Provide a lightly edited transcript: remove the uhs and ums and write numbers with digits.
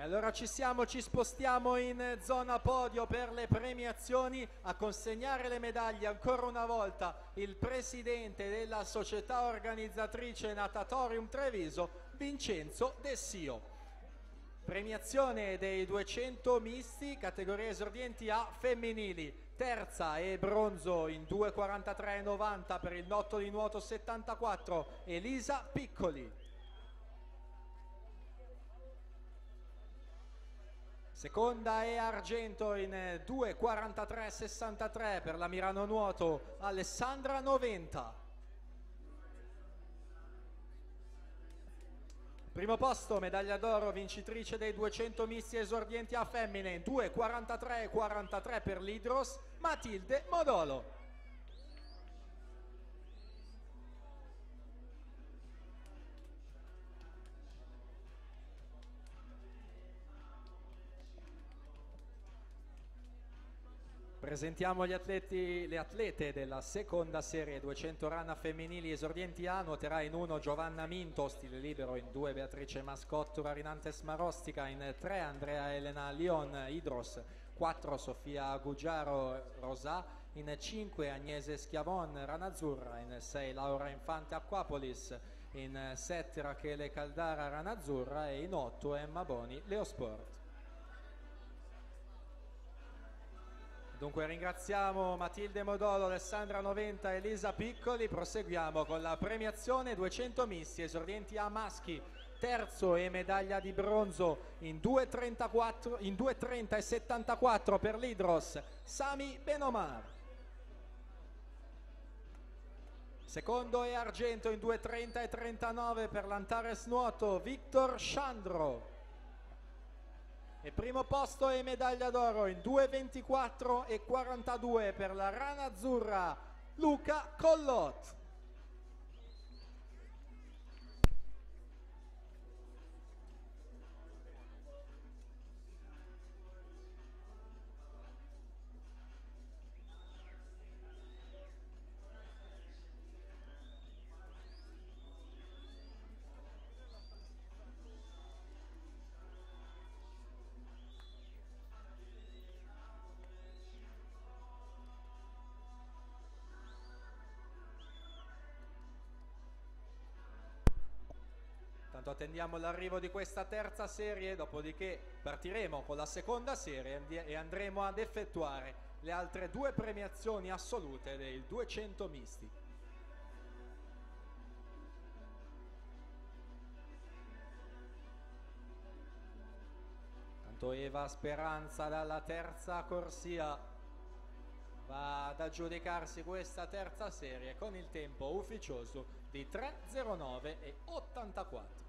allora ci siamo, ci spostiamo in zona podio per le premiazioni. A consegnare le medaglie ancora una volta il presidente della società organizzatrice Natatorium Treviso, Vincenzo Dessio. Premiazione dei 200 misti, categoria esordienti A femminili, terza e bronzo in 2:43,90 per il lotto di nuoto 74, Elisa Piccoli. Seconda e argento in 2:43,63 per la Mirano Nuoto, Alessandra Noventa. Primo posto, medaglia d'oro, vincitrice dei 200 misti esordienti a femmine in 2:43,43 per l'Idros, Matilde Modolo. Presentiamo le atlete della seconda serie 200 rana femminili esordienti A. Nuoterà in 1 Giovanna Minto, stile libero, in 2 Beatrice Mascotto Rarinantes Marostica, in 3 Andrea Elena Lion Idros, 4 Sofia Gugiaro Rosà, in 5 Agnese Schiavon Ranazzurra, in 6 Laura Infante Acquapolis, in 7 Rachele Caldara Ranazzurra e in 8 Emma Boni Leosport. Dunque ringraziamo Matilde Modolo, Alessandra Noventa e Elisa Piccoli. Proseguiamo con la premiazione 200 misti esordienti A maschi, terzo e medaglia di bronzo in 2:30,74 per l'Idros, Sami Benomar. Secondo e argento in 2:30,39 per l'Antares Nuoto, Victor Sciandro. E primo posto e medaglia d'oro in 2:24,42 per la rana azzurra, Luca Collot. Tanto attendiamo l'arrivo di questa terza serie, dopodiché partiremo con la seconda serie e andremo ad effettuare le altre 2 premiazioni assolute dei 200 misti. Tanto Eva Speranza dalla terza corsia va ad aggiudicarsi questa terza serie con il tempo ufficioso di 3:09,84.